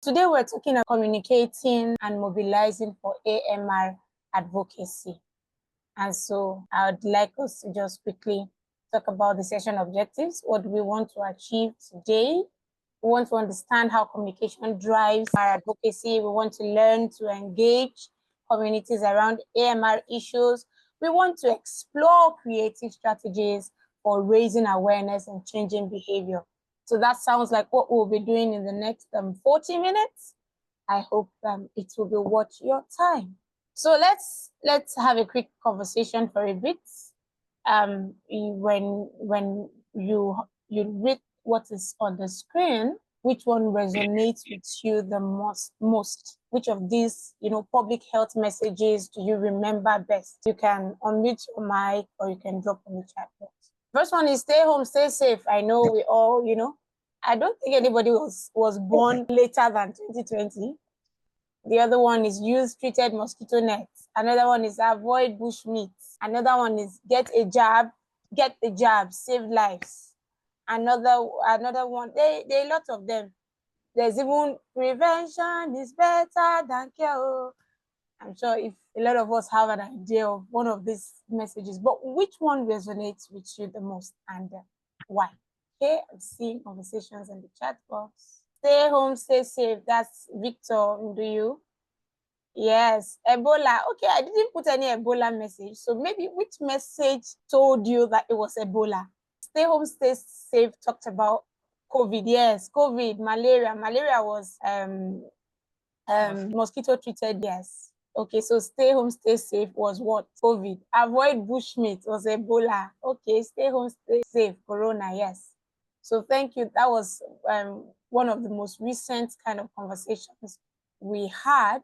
Today we're talking about communicating and mobilizing for AMR advocacy. And so I would like us to just quickly talk about the session objectives. What do we want to achieve today? We want to understand how communication drives our advocacy. We want to learn to engage communities around AMR issues. We want to explore creative strategies for raising awareness and changing behavior. So that sounds like what we'll be doing in the next 40 minutes. I hope it will be worth your time. So let's have a quick conversation for a bit. When you read what is on the screen, which one resonates with you the most? Which of these, public health messages do you remember best? You can unmute your mic or you can drop on the chat box. First one is stay home, stay safe. I know we all, I don't think anybody was born later than 2020. The other one is use treated mosquito nets. Another one is avoid bush meat. Another one is get the jab, save lives. Another one, there are lots of them. There's even prevention is better than cure. I'm sure if a lot of us have an idea of one of these messages, but which one resonates with you the most and why? Okay, I'm seeing conversations in the chat box. Stay home, stay safe. That's Victor. Do you? Yes, Ebola. Okay, I didn't put any Ebola message. So maybe which message told you that it was Ebola? Stay home, stay safe talked about COVID. Yes, COVID, malaria. Malaria was mosquito treated. Yes. Okay, so stay home, stay safe was what? COVID. Avoid bushmeat was Ebola. Okay, stay home, stay safe. Corona. Yes. So thank you. That was one of the most recent kind of conversations we had.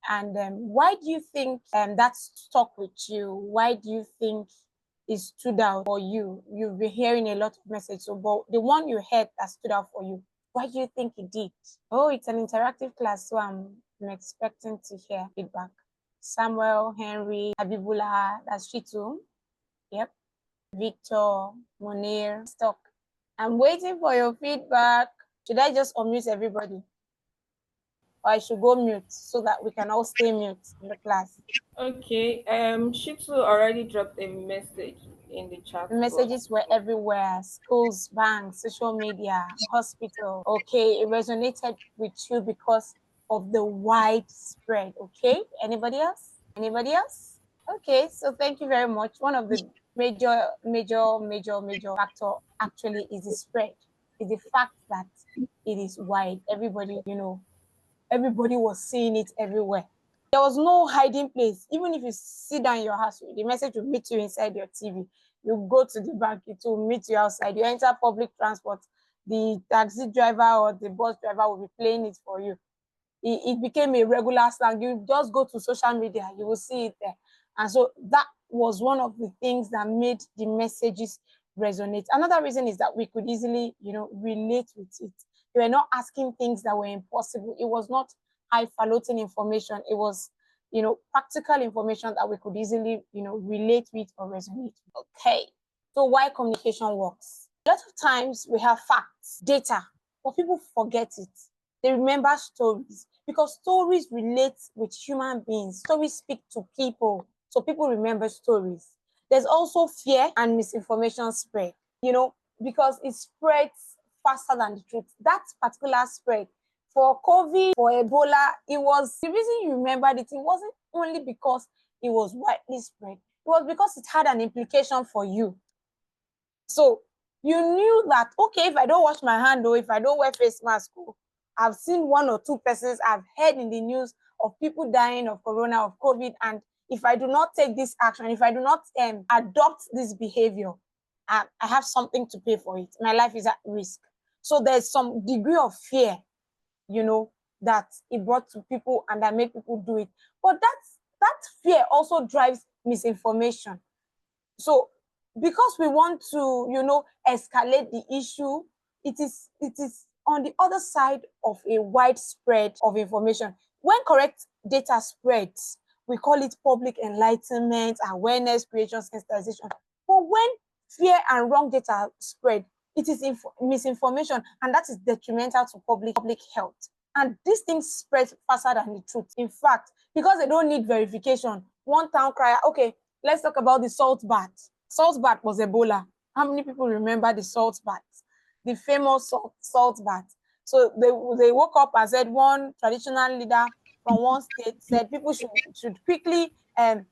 And why do you think that stuck with you? Why do you think it stood out for you? You've been hearing a lot of messages, but the one you heard that stood out for you, why do you think it did? Oh, it's an interactive class, so I'm expecting to hear feedback. Samuel, Henry, Habibullah, that's Shitu. Yep. Victor, Munir, Stock. I'm waiting for your feedback. Should I just unmute everybody? Or I should go mute so that we can all stay mute in the class? Okay. Shitu already dropped a message in the chat. The messages were everywhere: schools, banks, social media, hospital. Okay, it resonated with you because of the widespread. Okay, anybody else? Anybody else? Okay, so thank you very much. One of the major factor actually is the spread. Is the fact that it is wide. Everybody, everybody was seeing it everywhere. There was no hiding place. Even if you sit down in your house, the message will meet you inside your TV. You go to the bank, it will meet you outside. You enter public transport, the taxi driver or the bus driver will be playing it for you. It became a regular slang. You just go to social media, you will see it there. And so that was one of the things that made the messages resonate. Another reason is that we could easily, relate with it. We were not asking things that were impossible. It was not highfalutin information. It was, practical information that we could easily, relate with or resonate with. Okay. So why communication works? A lot of times we have facts, data, but people forget it. They remember stories because stories relate with human beings. Stories speak to people, so people remember stories. There's also fear and misinformation spread, because it spreads faster than the truth. That particular spread for COVID, for Ebola, it was the reason you remembered it. It wasn't only because it was widely spread. It was because it had an implication for you. So you knew that, okay, if I don't wash my hand or if I don't wear face mask, I've seen one or two persons, I've heard in the news of people dying of corona, of COVID, and if I do not take this action, if I do not adopt this behavior, I have something to pay for it. My life is at risk. So there's some degree of fear, that it brought to people and that made people do it. But that fear also drives misinformation. So because we want to, escalate the issue, it is on the other side of a widespread of information. When correct data spreads, we call it public enlightenment, awareness, creation, sensitization. But when fear and wrong data spread, it is misinformation, and that is detrimental to public health. And these things spread faster than the truth. In fact, because they don't need verification, one town crier, okay, let's talk about the salt bath. Salt bath was Ebola. How many people remember the salt bath? The famous salt bath. So they woke up and said, one traditional leader from one state said people should quickly, at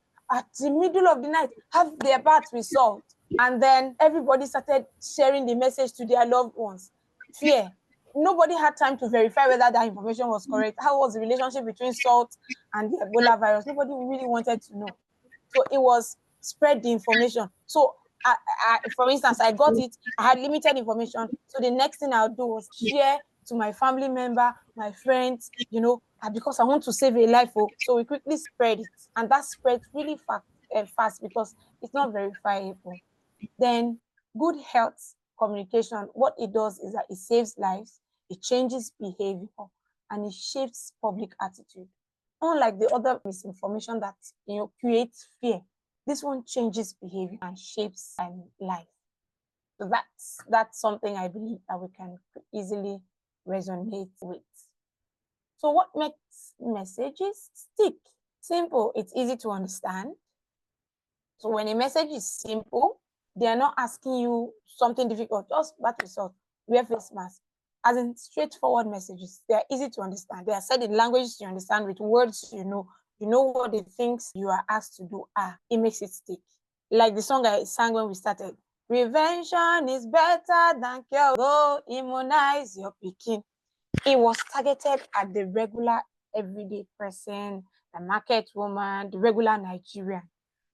the middle of the night, have their bath with salt. And then everybody started sharing the message to their loved ones. Fear. Nobody had time to verify whether that information was correct. How was the relationship between salt and the Ebola virus? Nobody really wanted to know. So it was spread the information. So for instance, I got it, I had limited information. So the next thing I'll do was share to my family member, my friends, because I want to save a life. So we quickly spread it. And that spread really fast because it's not verifiable. Then good health communication, what it does is that it saves lives, it changes behavior, and it shapes public attitude. Unlike the other misinformation that creates fear, this one changes behavior and shapes life. So that's something I believe that we can easily resonate with. So what makes messages stick? Simple, it's easy to understand. So when a message is simple, they are not asking you something difficult, just bad result, wear face mask. As in straightforward messages, they are easy to understand. They are said in languages you understand, with words you know what the things you are asked to do are. It makes it stick. Like the song I sang when we started. Prevention is better than cure. Go immunize your pikin. It was targeted at the regular everyday person, the market woman, the regular Nigerian.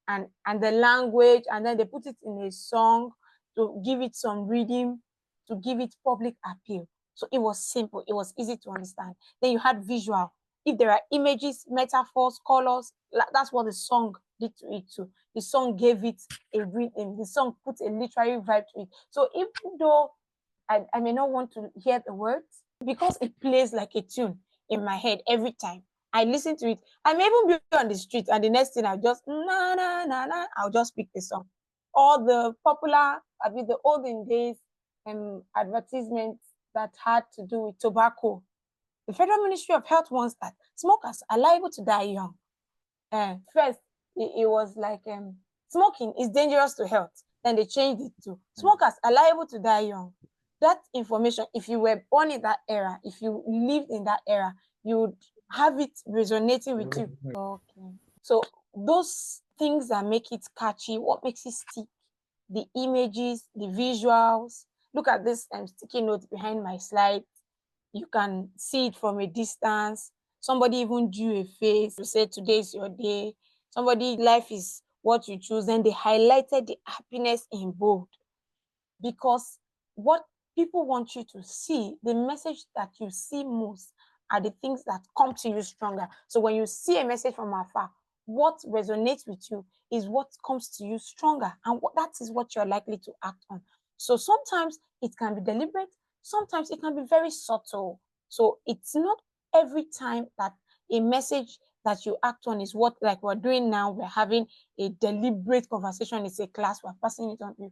And the language, and then they put it in a song to give it some rhythm, to give it public appeal. So it was simple, it was easy to understand. Then you had visual. If there are images, metaphors, colors, that's what the song did to it too. The song gave it a rhythm. The song put a literary vibe to it. So even though I may not want to hear the words, because it plays like a tune in my head every time I listen to it, I may even be on the street and the next thing I'll just I'll just pick the song. All the popular, the olden days advertisements that had to do with tobacco. The Federal Ministry of Health wants that smokers are liable to die young. First, it was like smoking is dangerous to health. Then they changed it to smokers are liable to die young. That information, if you were born in that era, if you lived in that era, you would have it resonating with you. Okay. So those things that make it catchy, what makes it stick, the images, the visuals. Look at this sticky note behind my slide. You can see it from a distance. Somebody even drew a face to say today is your day. Somebody, life is what you choose. Then they highlighted the happiness in bold, because what people want you to see, the message that you see most are the things that come to you stronger. So when you see a message from afar, what resonates with you is what comes to you stronger, and that is what you're likely to act on. So sometimes it can be deliberate, sometimes it can be very subtle. So it's not every time that a message that you act on is what, like we're doing now, we're having a deliberate conversation, it's a class, we're passing it on to you.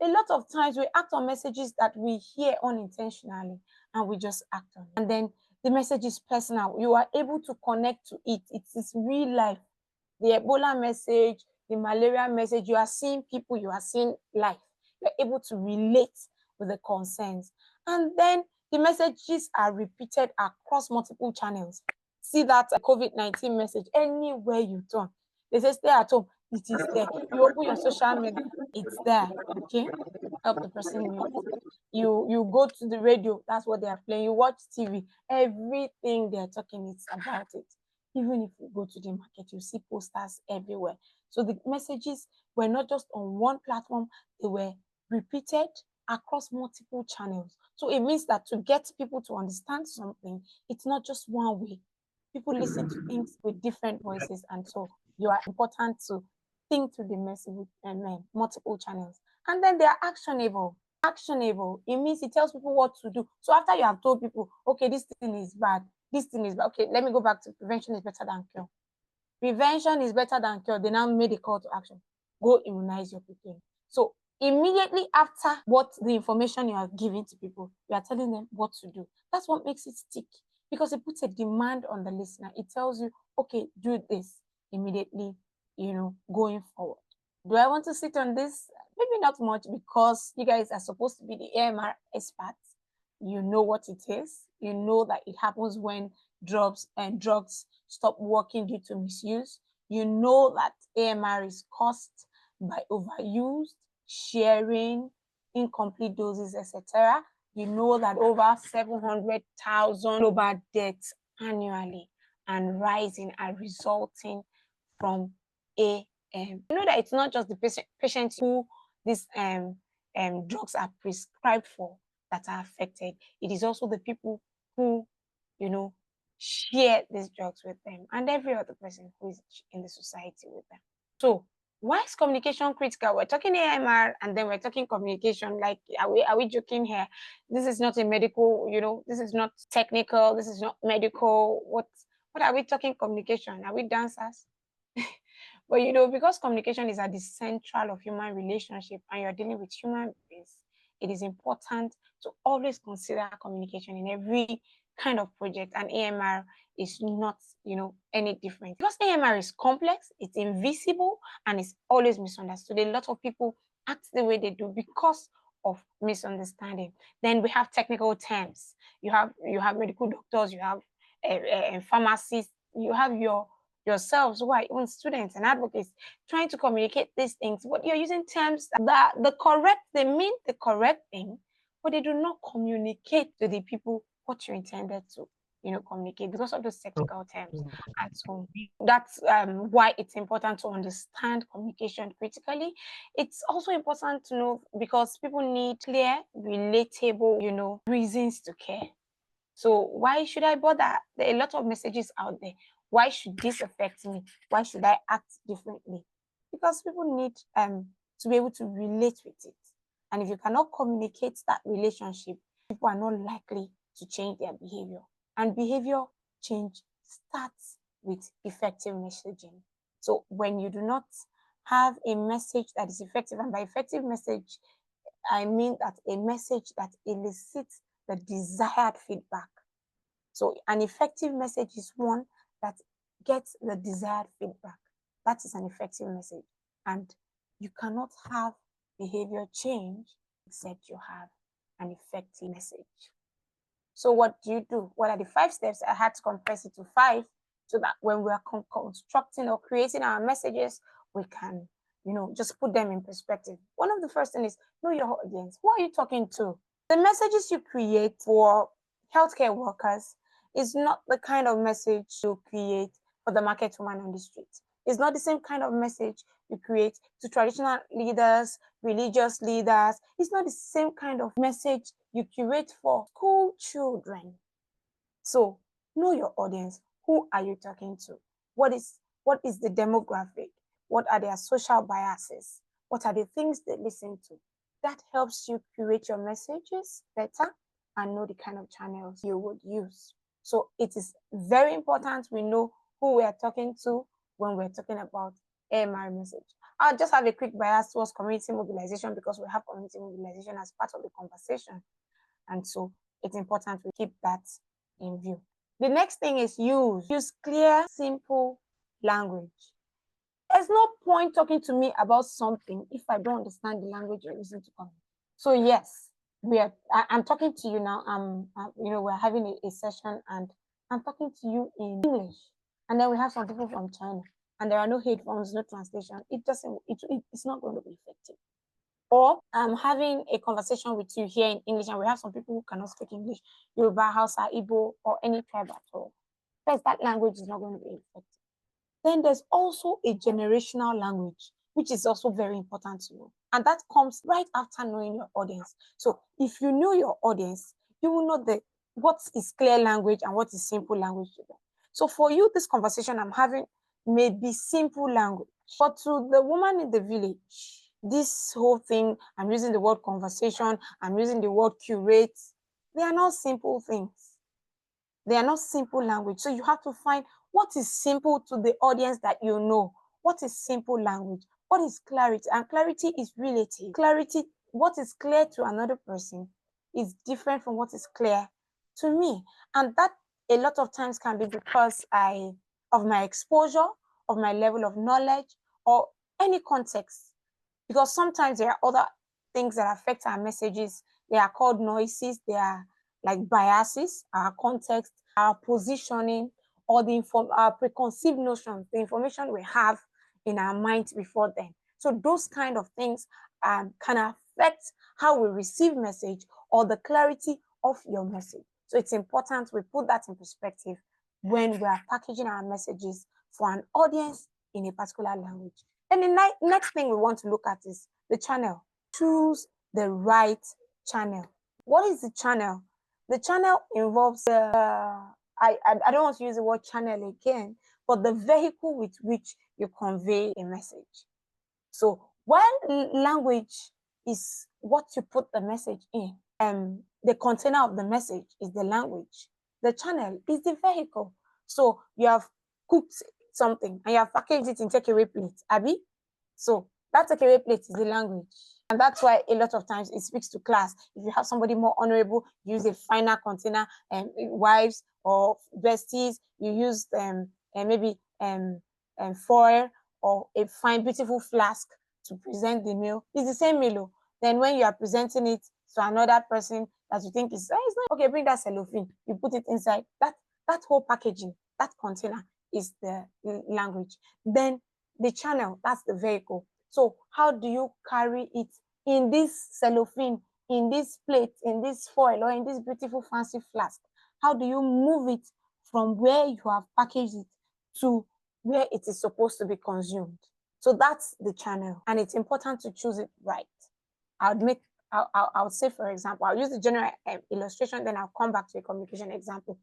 A lot of times we act on messages that we hear unintentionally and we just act on it. And then the message is personal. You are able to connect to it. It is real life. The Ebola message, the malaria message, you are seeing people, you are seeing life. You're able to relate with the concerns. And then the messages are repeated across multiple channels. See that COVID-19 message anywhere you turn. They say stay at home, it is there. You open your social media, it's there. Okay, help the person mute. You go to the radio, that's what they are playing. You watch TV, everything they're talking is about it. Even if you go to the market, you see posters everywhere. So the messages were not just on one platform, they were repeated across multiple channels. So it means that to get people to understand something, it's not just one way. People listen to things with different voices, and so you are important to think through the message with multiple channels. And then they are actionable. Actionable, it means it tells people what to do. So after you have told people, okay, this thing is bad, this thing is bad, okay, let me go back to prevention is better than cure. Prevention is better than cure. They now made a call to action. Go immunize your people. So immediately after what the information you are giving to people, you are telling them what to do. That's what makes it stick. because it puts a demand on the listener. It tells you, okay, do this immediately, going forward. Do I want to sit on this? Maybe not much, because you guys are supposed to be the AMR experts. You know what it is. You know that it happens when drugs stop working due to misuse. You know that AMR is caused by overuse, sharing, incomplete doses, etc. You know that over 700,000 global deaths annually and rising are resulting from AM. You know that it's not just the patients who these drugs are prescribed for that are affected. It is also the people who, share these drugs with them, and every other person who is in the society with them. So why is communication critical? We're talking AMR and then we're talking communication. Like, are we joking here? This is not a medical, this is not technical, this is not medical. What are we talking communication? Are we dancers? But because communication is at the central of human relationship and you're dealing with human beings, it is important to always consider communication in every kind of project, and AMR is not, any different. Because AMR is complex, it's invisible, and it's always misunderstood. A lot of people act the way they do because of misunderstanding. Then we have technical terms. You have medical doctors, you have pharmacists, you have yourselves who are even students and advocates trying to communicate these things, but you're using terms that they mean the correct thing, but they do not communicate to the people what you intended to communicate because of those technical terms. And so that's why it's important to understand communication critically. It's also important to know because people need clear, relatable, reasons to care. So why should I bother? There are a lot of messages out there. Why should this affect me? Why should I act differently? Because people need to be able to relate with it. And if you cannot communicate that relationship, people are not likely to change their behavior. And behavior change starts with effective messaging. So when you do not have a message that is effective, and by effective message, I mean that a message that elicits the desired feedback. So an effective message is one that gets the desired feedback. That is an effective message. And you cannot have behavior change except you have an effective message. So what do you do? What are the 5 steps? I had to compress it to 5 so that when we are constructing or creating our messages, we can, just put them in perspective. One of the first things is know your audience. Who are you talking to? The messages you create for healthcare workers is not the kind of message you create for the market woman on the street. It's not the same kind of message you create to traditional leaders, religious leaders. It's not the same kind of message you curate for school children. So know your audience. Who are you talking to? What is the demographic? What are their social biases? What are the things they listen to? That helps you curate your messages better and know the kind of channels you would use. So it is very important we know who we are talking to when we're talking about AMR message. I'll just have a quick bias towards community mobilization because we have community mobilization as part of the conversation. And so it's important we keep that in view. The next thing is use clear, simple language. There's no point talking to me about something if I don't understand the language you're using to communicate. So yes, I'm talking to you now. We're having a session and I'm talking to you in English. And then we have some people from China and there are no headphones, no translation. It's not going to be effective. Or I'm having a conversation with you here in English and we have some people who cannot speak English, Yoruba, Hausa, Igbo, or any tribe at all. First, that language is not going to be effective. Then there's also a generational language, which is also very important to know. And that comes right after knowing your audience. So if you know your audience, you will know what is clear language and what is simple language to them. So for you, this conversation I'm having may be simple language, but to the woman in the village, this whole thing, I'm using the word conversation, I'm using the word curate, they are not simple things. They are not simple language. So you have to find what is simple to the audience that you know. What is simple language? What is clarity? And clarity is relative. Clarity, what is clear to another person is different from what is clear to me. And that a lot of times can be because of my exposure, of my level of knowledge, or any context. Because sometimes there are other things that affect our messages. They are called noises. They are like biases, our context, our positioning, or our preconceived notions, the information we have in our mind before then. So those kind of things can affect how we receive message or the clarity of your message. So it's important we put that in perspective when we are packaging our messages for an audience in a particular language. And the next thing we want to look at is the channel. Choose the right channel. What is the channel? The channel involves I don't want to use the word channel again, but the vehicle with which you convey a message. So when language is what you put the message in, the container of the message is the language. The channel is the vehicle. So you have cooked something and you have packaged it in takeaway plate, Abby. So that takeaway plate is the language. And that's why a lot of times it speaks to class. If you have somebody more honorable, use a finer container, wives or besties, you use maybe foil or a fine, beautiful flask to present the meal. It's the same meal. Then when you are presenting it to another person that you think is, it's not okay, bring that cellophane. You put it inside. That whole packaging, that container is the language. Then the channel, that's the vehicle. So how do you carry it in this cellophane, in this plate, in this foil, or in this beautiful fancy flask? How do you move it from where you have packaged it to where it is supposed to be consumed? So that's the channel, and it's important to choose it right. I would say, for example, I'll use the general illustration, then I'll come back to a communication example.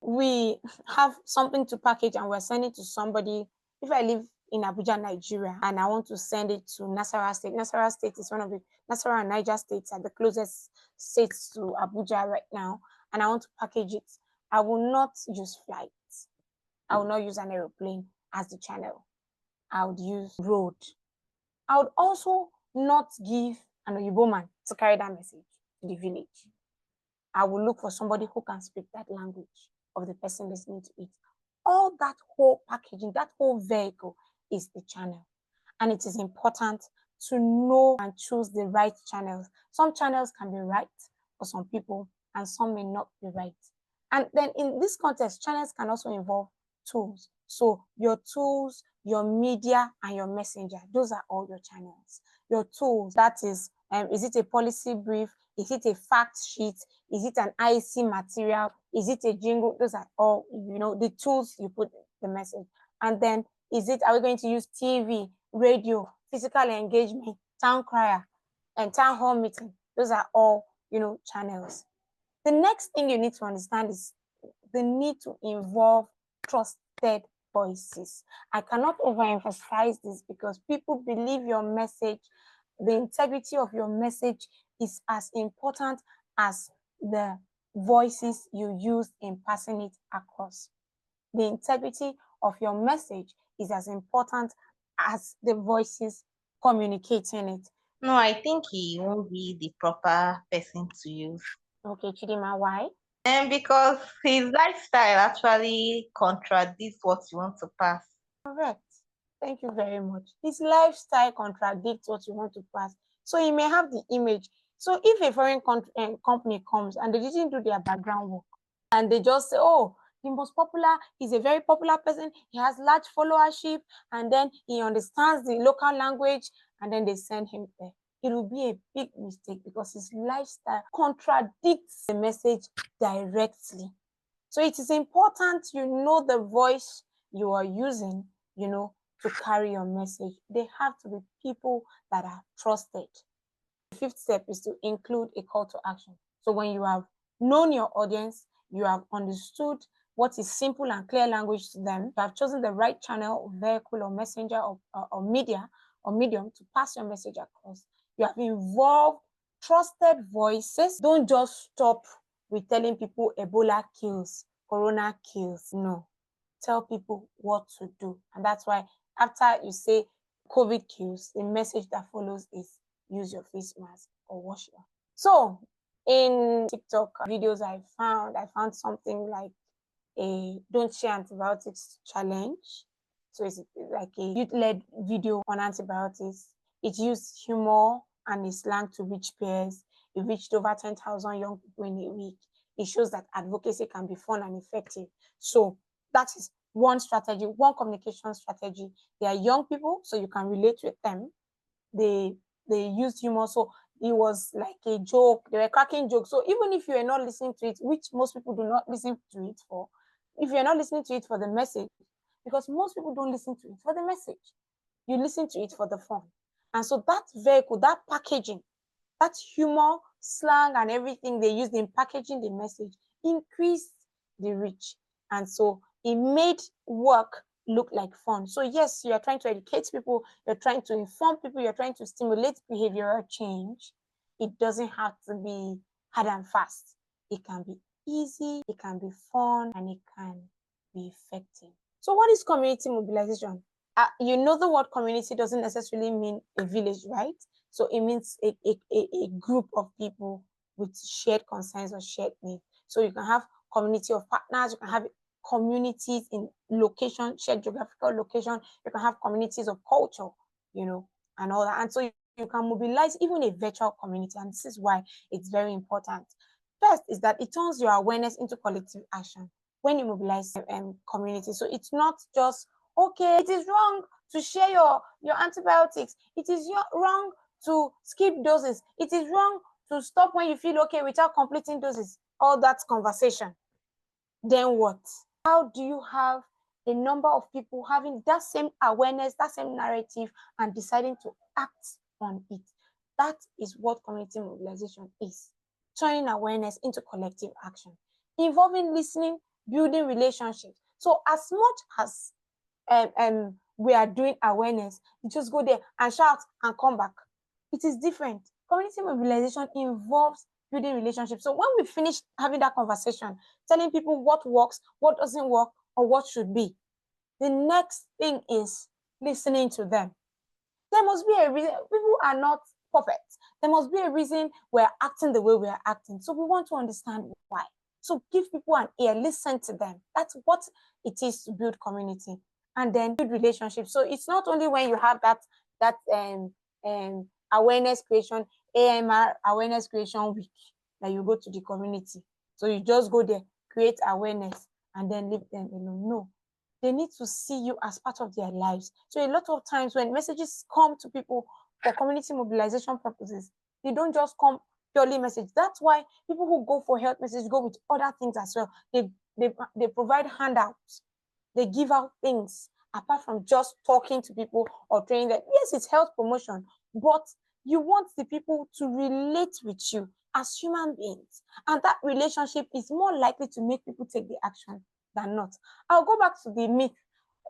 We have something to package and we're sending to somebody. If I live in Abuja, Nigeria, and I want to send it to Nasarawa State. Nasarawa State is one of the Nasarawa and Niger states are the closest states to Abuja right now, and I want to package it. I will not use flights. I will not use an aeroplane as the channel. I would use road. I would also not give an Oyibo man to carry that message to the village. I will look for somebody who can speak that language of the person listening to it. All that whole packaging, that whole vehicle is the channel. And it is important to know and choose the right channels. Some channels can be right for some people and some may not be right. And then in this context, channels can also involve tools. So your tools, your media, and your messenger, those are all your channels. Your tools, that is it a policy brief? Is it a fact sheet? Is it an IC material? Is it a jingle? Those are all, the tools you put the message. And then are we going to use TV, radio, physical engagement, town crier, and town hall meeting? Those are all, channels. The next thing you need to understand is the need to involve trusted voices. I cannot overemphasize this because people believe your message, the integrity of your message is as important as the voices you use in passing it across. The integrity of your message is as important as the voices communicating it. No, I think he won't be the proper person to use. Okay, Chidima, why? And because his lifestyle actually contradicts what you want to pass. Correct. Thank you very much. His lifestyle contradicts what you want to pass. So he may have the image. So if a foreign company comes and they didn't do their background work and they just say, oh, the most popular, he's a very popular person, he has large followership, and then he understands the local language, and then they send him there, it will be a big mistake because his lifestyle contradicts the message directly. So it is important you know the voice you are using, to carry your message. They have to be people that are trusted. The fifth step is to include a call to action. So when you have known your audience, you have understood what is simple and clear language to them, you have chosen the right channel, vehicle, or messenger, or media, or medium to pass your message across. You have involved trusted voices. Don't just stop with telling people Ebola kills, Corona kills. No. Tell people what to do. And that's why after you say COVID kills, the message that follows is use your face mask or wash your. So In TikTok videos I found something like a don't share antibiotics challenge. So it's like a youth-led video on antibiotics. It used humor and a slang to reach peers. It reached over 10,000 young people in a week. It shows that advocacy can be fun and effective. So that is one strategy, one communication strategy. They are young people, so you can relate with them. They used humor, so it was like a joke. They were cracking jokes. So even if you are not listening to it, which most people do not listen to it for, if you're not listening to it for the message, because most people don't listen to it for the message, you listen to it for the fun. And so that vehicle, that packaging, that humor, slang, and everything they used in packaging the message increased the reach. And so it made work look like fun. So yes, you are trying to educate people, you're trying to inform people, you're trying to stimulate behavioral change. It doesn't have to be hard and fast. It can be easy, it can be fun, and it can be effective. So what is community mobilization? You know, the word community doesn't necessarily mean a village, right? So it means a group of people with shared concerns or shared needs. So you can have community of partners, you can have communities in location, shared geographical location, you can have communities of culture, you know, and all that. And so you can mobilize even a virtual community, and this is why it's very important. First is that it turns your awareness into collective action when you mobilize community. So it's not just, okay, it is wrong to share your antibiotics. It is wrong to skip doses. It is wrong to stop when you feel okay without completing doses. All that conversation. Then what? How do you have a number of people having that same awareness, that same narrative, and deciding to act on it? That is what community mobilization is. Turning awareness into collective action, involving listening, building relationships. So as much as we are doing awareness, you just go there and shout and come back. It is different. Community mobilization involves building relationships. So when we finish having that conversation, telling people what works, what doesn't work, or what should be, the next thing is listening to them. There must be a reason. People are not perfect. There must be a reason we're acting the way we are acting. So we want to understand why. So give people an ear, listen to them. That's what it is to build community, and then build relationships. So it's not only when you have that awareness creation, AMR awareness creation week, that you go to the community. So you just go there, create awareness, and then leave them alone. No, they need to see you as part of their lives. So a lot of times when messages come to people for community mobilization purposes, they don't just come purely message. That's why people who go for health message go with other things as well. They provide handouts. They give out things apart from just talking to people or training them. Yes, it's health promotion, but you want the people to relate with you as human beings. And that relationship is more likely to make people take the action than not. I'll go back to the myth,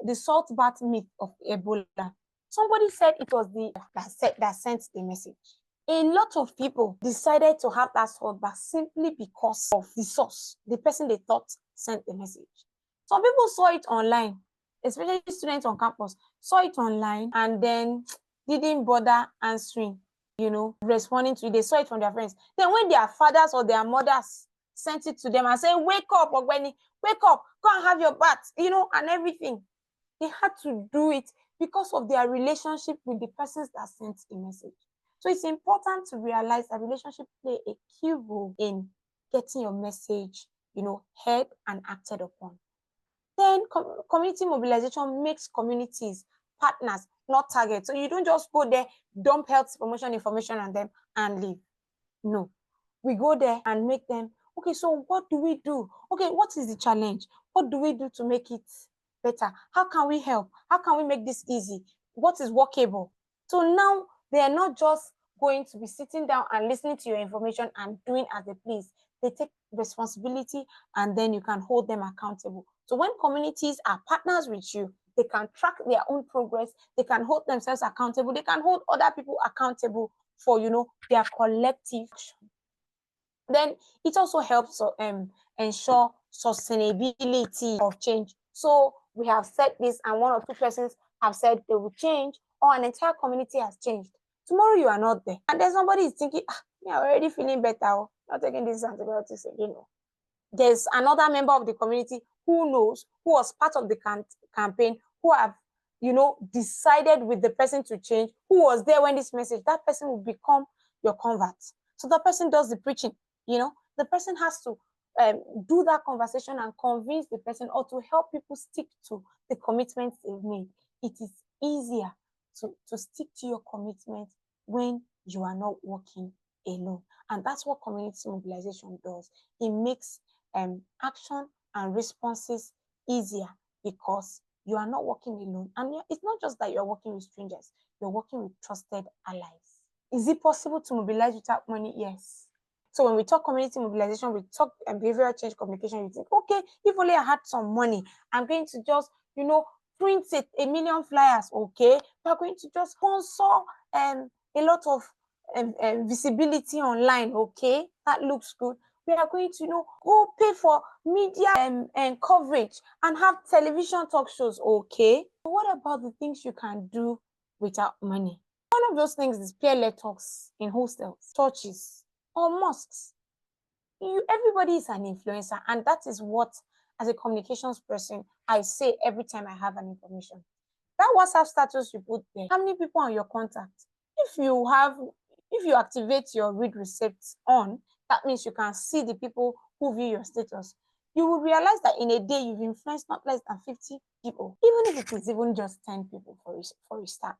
the salt bath myth of Ebola. Somebody said it was the that sent the message. A lot of people decided to have that salt bath simply because of the source, the person they thought sent the message. Some people saw it online, especially students on campus, saw it online and then didn't bother answering, responding to it. They saw it from their friends. Then when their fathers or their mothers sent it to them and said, wake up, Ogbeni, wake up, go and have your bath, and everything. They had to do it because of their relationship with the persons that sent the message. So it's important to realize that relationship play a key role in getting your message, heard and acted upon. Then community mobilization makes communities partners, not targets. So you don't just go there, dump health promotion information on them and leave. No, we go there and make them, okay, so what do we do? Okay, what is the challenge? What do we do to make it better? How can we help? How can we make this easy? What is workable? So now they are not just going to be sitting down and listening to your information and doing as they please. They take responsibility and then you can hold them accountable. So when communities are partners with you, they can track their own progress, they can hold themselves accountable, they can hold other people accountable for, their collective action. Then it also helps ensure sustainability of change. So we have said this and one or two persons have said they will change or an entire community has changed. Tomorrow you are not there. And then somebody is thinking, I'm already feeling better. not taking these antibiotics again. No. There's another member of the community who knows, who was part of the campaign, who have, decided with the person to change, who was there when this message, that person will become your convert. So the person does the preaching, the person has to do that conversation and convince the person, or to help people stick to the commitments they've made. It is easier to stick to your commitment when you are not working alone. And that's what community mobilization does. It makes action and responses easier, because you are not working alone. And it's not just that you're working with strangers, you're working with trusted allies. Is it possible to mobilize without money? Yes. So when we talk community mobilization, we talk behavioral change communication, you think, okay, if only I had some money, I'm going to just, print it, 1 million flyers, okay? We're going to just sponsor a lot of visibility online, okay? That looks good. We are going to, go pay for media and coverage and have television talk shows, okay? But what about the things you can do without money? One of those things is peer-led talks in hostels, churches, or mosques. Everybody is an influencer, and that is what, as a communications person, I say every time I have an information. That WhatsApp status you put there, how many people on your contact? If you activate your read receipts on, that means you can see the people who view your status. You will realize that in a day you've influenced not less than 50 people, even if it is even just 10 people for a start.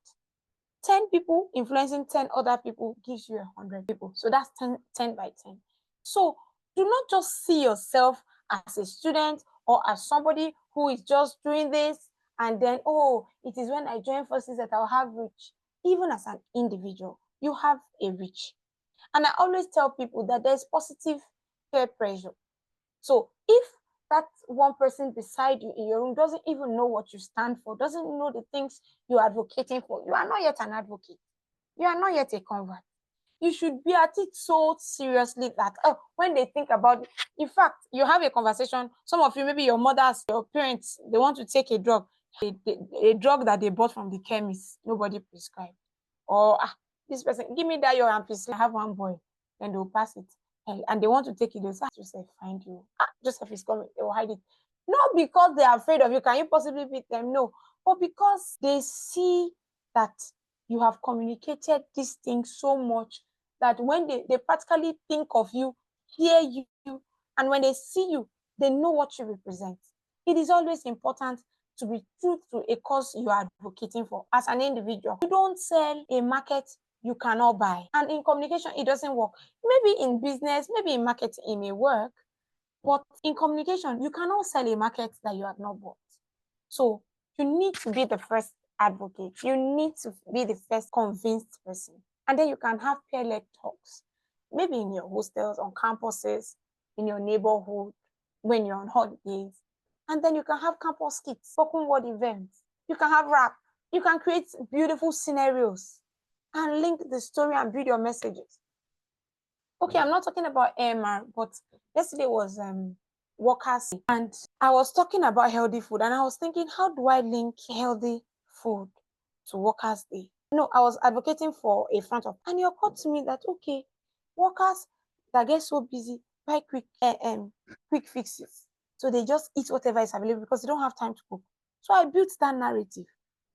10 people influencing 10 other people gives you 100 people. So that's 10 by 10. So do not just see yourself as a student or as somebody who is just doing this and then, oh, it is when I join forces that I'll have reach. Even as an individual, you have a reach. And I always tell people that there's positive peer pressure. So if that one person beside you in your room doesn't even know what you stand for, doesn't know the things you're advocating for, you are not yet an advocate. You are not yet a convert. You should be at it so seriously that when they think about it, in fact, you have a conversation. Some of you, maybe your mothers, your parents, they want to take a drug, a drug that they bought from the chemist, nobody prescribed. Or this person, give me that your ampicillin. I have one boy, then they'll pass it. And they want to take it, they'll say, Joseph, find you. Joseph is coming, they will hide it. Not because they are afraid of you, can you possibly beat them? No, but because they see that you have communicated this thing so much that when they practically think of you, hear you, and when they see you, they know what you represent. It is always important to be true to a cause you are advocating for as an individual. You don't sell a market you cannot buy. And in communication, it doesn't work. Maybe in business, maybe in marketing, it may work. But in communication, you cannot sell a market that you have not bought. So you need to be the first advocate. You need to be the first convinced person. And then you can have peer-led talks, maybe in your hostels, on campuses, in your neighborhood, when you're on holidays. And then you can have campus skits, spoken word events. You can have rap. You can create beautiful scenarios and link the story and build your messages. Okay, I'm not talking about AMR, but yesterday was Workers' Day, and I was talking about healthy food, and I was thinking, how do I link healthy food to Workers' Day? No, I was advocating for a front of, and it occurred to me that, okay, workers that get so busy buy quick fixes. So they just eat whatever is available because they don't have time to cook. So I built that narrative.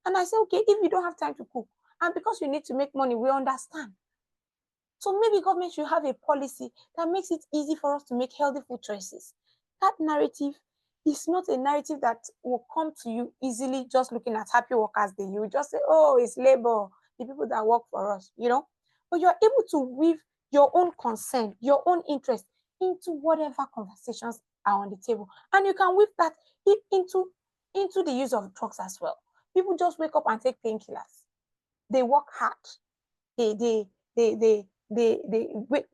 And I said, okay, if you don't have time to cook, and because you need to make money, we understand. So maybe government should have a policy that makes it easy for us to make healthy food choices. That narrative is not a narrative that will come to you easily just looking at Happy Workers Day. You will just say, oh, it's labor, the people that work for us, But you're able to weave your own concern, your own interest into whatever conversations are on the table. And you can weave that into the use of drugs as well. People just wake up and take painkillers. They work hard. They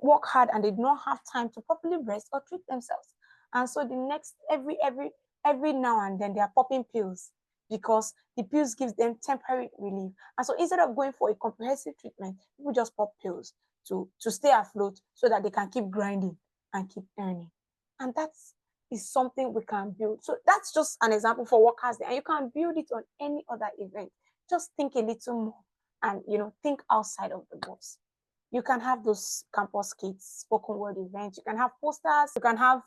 work hard and they do not have time to properly rest or treat themselves. And so the next every now and then they are popping pills because the pills gives them temporary relief. And so instead of going for a comprehensive treatment, people just pop pills to stay afloat so that they can keep grinding and keep earning. And that is something we can build. So that's just an example for Workers' Day, and you can build it on any other event. Just think a little more and think outside of the box. You can have those campus kits, spoken word events. You can have posters. You can have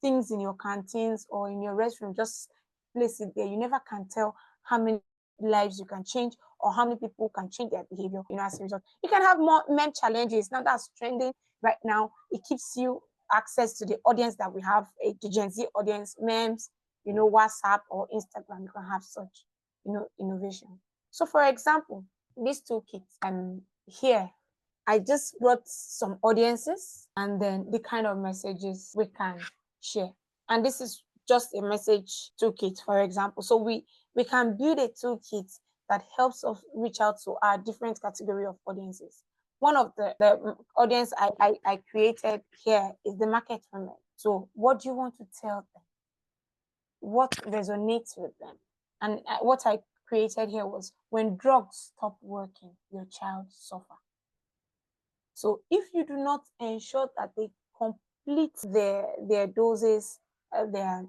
things in your canteens or in your restroom. Just place it there. You never can tell how many lives you can change or how many people can change their behavior, as a result. You can have more meme challenges. Now that's trending right now. It keeps you access to the audience that we have, the Gen Z audience, memes, WhatsApp or Instagram. You can have such, innovation. So for example, these two kits, here, I just brought some audiences and then the kind of messages we can share. And this is just a message toolkit, for example. So we can build a toolkit that helps us reach out to our different category of audiences. One of the audience I created here is the market women. So what do you want to tell them? What resonates with them? And what I created here was, when drugs stop working, your child suffer. So if you do not ensure that they complete their doses, their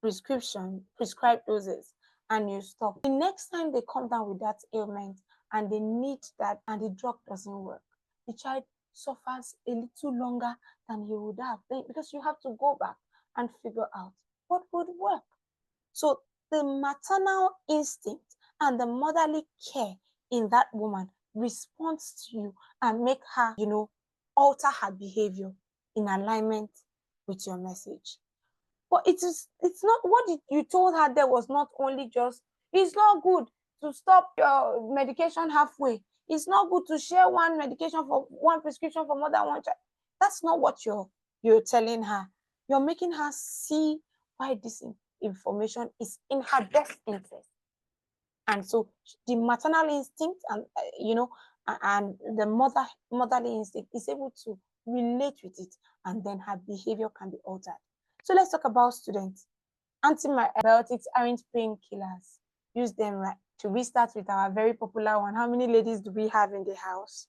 prescribed doses, and you stop, the next time they come down with that ailment and they need that and the drug doesn't work, the child suffers a little longer than he would have, because you have to go back and figure out what would work. So the maternal instinct and the motherly care in that woman responds to you and make her, alter her behavior in alignment with your message. But it's not what you told her there was not only just, it's not good to stop your medication halfway. It's not good to share one prescription for more than one child. That's not what you're telling her. You're making her see why this information is in her best interest. And so the maternal instinct and the motherly instinct is able to relate with it, and then her behavior can be altered. So let's talk about students. Antibiotics aren't painkillers. Use them right. Should we start with our very popular one? How many ladies do we have in the house?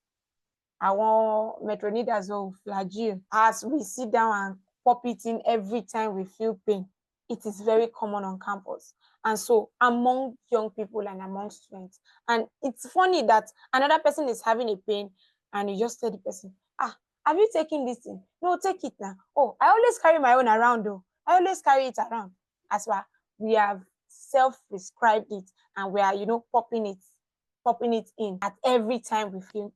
I want metronidazole, flagyl. As we sit down and pop it in every time we feel pain, it is very common on campus. And so among young people and among students. And it's funny that another person is having a pain and you just tell the person, have you taken this thing? No, take it now. Oh, I always carry my own around though. I always carry it around. As well, we have self-prescribed it and we are, popping it in at every time we feel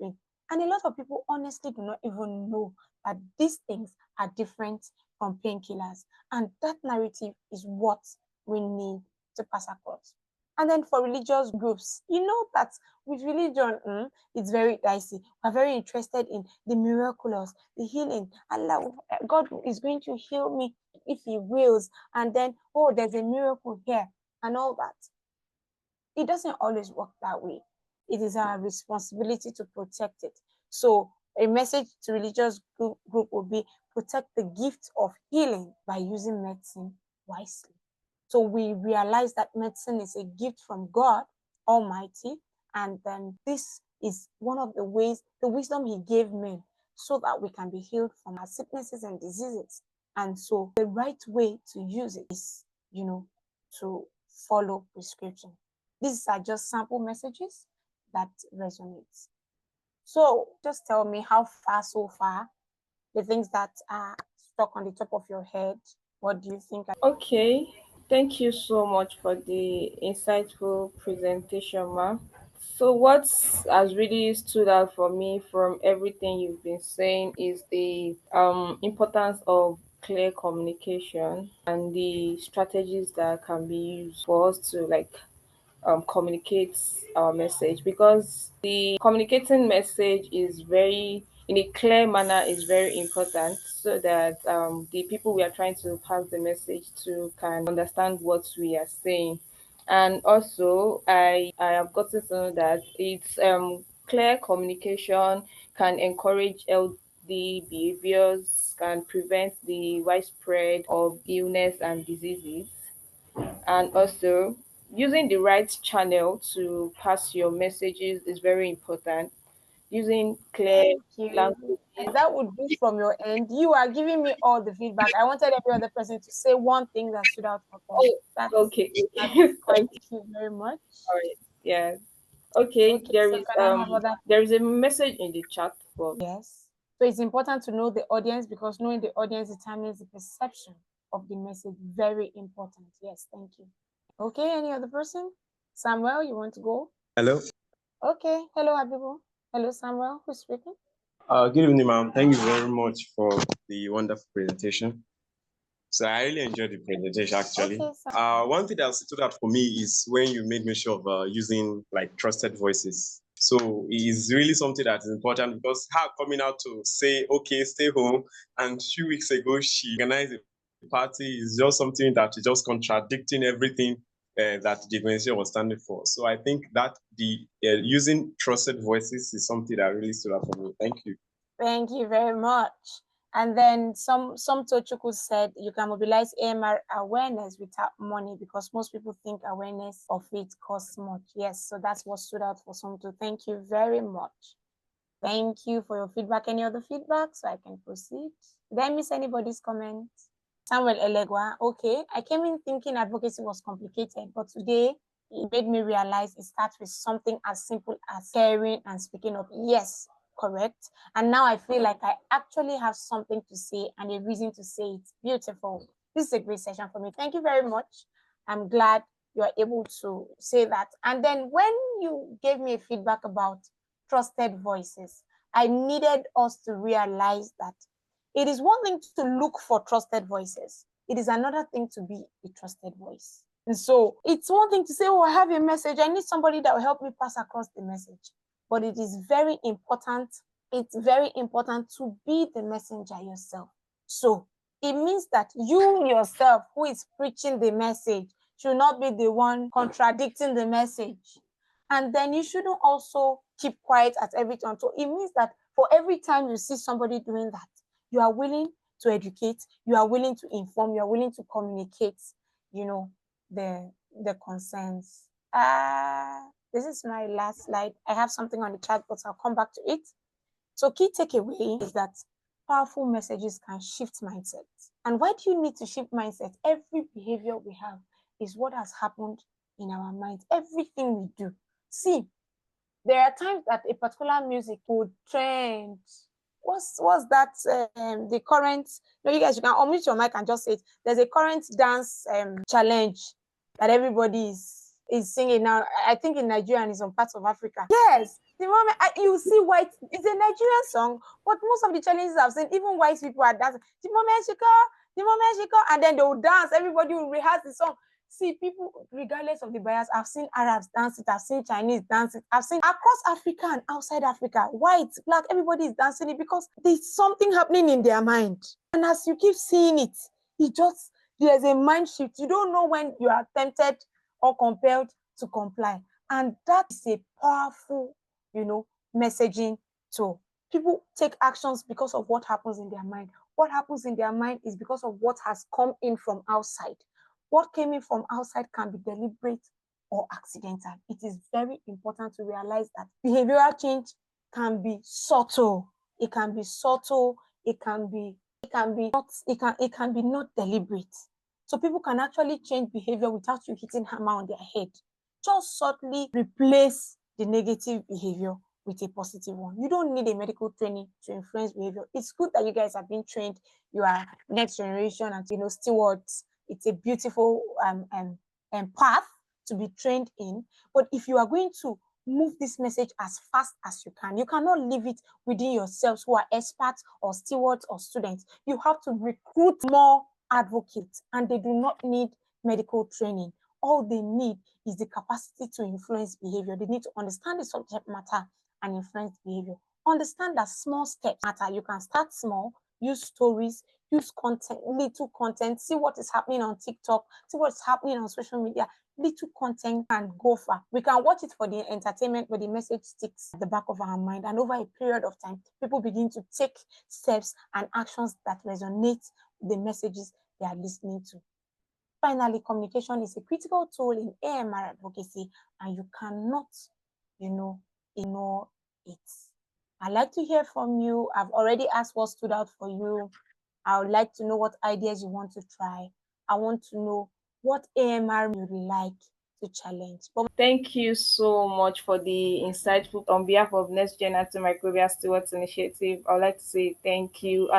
pain. And a lot of people honestly do not even know that these things are different from painkillers. And that narrative is what we need to pass across. And then for religious groups, that with religion, it's very dicey. We're very interested in the miraculous, the healing. Allah, God is going to heal me if He wills. And then, there's a miracle here and all that. It doesn't always work that way. It is our responsibility to protect it. So a message to religious group would be, protect the gift of healing by using medicine wisely. So we realize that medicine is a gift from God Almighty, and then this is one of the ways, the wisdom He gave men, so that we can be healed from our sicknesses and diseases. And so the right way to use it is, to follow prescription. These are just sample messages that resonates. So just tell me how far so far, the things that are stuck on the top of your head. What do you think? Okay, thank you so much for the insightful presentation, ma. So, what has really stood out for me from everything you've been saying is the importance of clear communication and the strategies that can be used for us to communicate our message, because the communicating message is very in a clear manner is very important, so that the people we are trying to pass the message to can understand what we are saying. And also I have gotten to know that it's clear communication can encourage healthy behaviors, can prevent the widespread of illness and diseases, and also using the right channel to pass your messages is very important. Using clear Thank you. language. That would be from your end. You are giving me all the feedback. I wanted every other person to say one thing that stood out for them. Oh, That's okay. that's quite. Thank you. Thank you very much. All right. Yeah. Okay, Okay, so can I have other? there is a message in the chat for. Yes. So it's important to know the audience because knowing the audience determines the perception of the message. Very important. Yes, thank you. Okay, any other person? Samuel, you want to go? Hello. Okay. Hello, Abibu. Hello, Samuel. Who's speaking? Good evening, ma'am. Thank you very much for the wonderful presentation. So I really enjoyed the presentation actually. Okay, One thing that stood out for me is when you made mention of using like trusted voices. So it is really something that is important because her coming out to say, okay, stay home, and 2 weeks ago she organized a party is just something that is just contradicting everything that the organization was standing for. So I think that the using trusted voices is something that really stood out for me. Thank you. Thank you very much. And then some Tochuku said you can mobilize AMR awareness without money because most people think awareness of it costs much. Yes, so that's what stood out for some too. Thank you very much. Thank you for your feedback. Any other feedback so I can proceed? Did I miss anybody's comment? Samuel Elegwa, okay. I came in thinking advocacy was complicated, but today it made me realize it starts with something as simple as caring and speaking up. Yes, correct. And now I feel like I actually have something to say and a reason to say it. Beautiful. This is a great session for me. Thank you very much. I'm glad you are able to say that. And then when you gave me a feedback about trusted voices, I needed us to realize that it is one thing to look for trusted voices. It is another thing to be a trusted voice. And so it's one thing to say, oh, I have a message. I need somebody that will help me pass across the message. But it is very important. It's very important to be the messenger yourself. So it means that you yourself, who is preaching the message, should not be the one contradicting the message. And then you shouldn't also keep quiet at every time. So it means that for every time you see somebody doing that, you are willing to educate, you are willing to inform, you are willing to communicate, the concerns. This is my last slide. I have something on the chat, but I'll come back to it. So key takeaway is that powerful messages can shift mindsets. And why do you need to shift mindset? Every behavior we have is what has happened in our minds. Everything we do. See, there are times that a particular music would trend. What's that? The current. You guys, you can unmute your mic and just say it. There's a current dance challenge that everybody is singing now. I think in Nigeria and in some parts of Africa. Yes, the moment you see white, it's a Nigerian song, but most of the challenges I've seen, even white people are dancing. The moment she go, and then they will dance. Everybody will rehearse the song. See, people, regardless of the bias, I've seen Arabs dance it, I've seen Chinese dance it, I've seen across Africa and outside Africa, white, black, everybody is dancing it because there's something happening in their mind. And as you keep seeing it, there's a mind shift. You don't know when you are tempted or compelled to comply. And that is a powerful, messaging tool. People take actions because of what happens in their mind. What happens in their mind is because of what has come in from outside. What came in from outside can be deliberate or accidental. It is very important to realize that behavioral change can be subtle. It can be subtle. It can be not deliberate. So people can actually change behavior without you hitting hammer on their head. Just subtly replace the negative behavior with a positive one. You don't need a medical training to influence behavior. It's good that you guys have been trained. You are next generation and stewards. It's a beautiful path to be trained in. But if you are going to move this message as fast as you can, you cannot leave it within yourselves who are experts or stewards or students. You have to recruit more advocates, and they do not need medical training. All they need is the capacity to influence behavior. They need to understand the subject matter and influence behavior. Understand that small steps matter. You can start small, use stories, use content, little content, see what is happening on TikTok, see what's happening on social media. Little content and go far. We can watch it for the entertainment, but the message sticks at the back of our mind. And over a period of time, people begin to take steps and actions that resonate with the messages they are listening to. Finally, communication is a critical tool in AMR advocacy, and you cannot, ignore it. I'd like to hear from you. I've already asked what stood out for you. I would like to know what ideas you want to try. I want to know what AMR you like. to challenge. But Thank you so much for the insightful. On behalf of Next Gen Antimicrobial Stewards Initiative, I'd like to say thank you.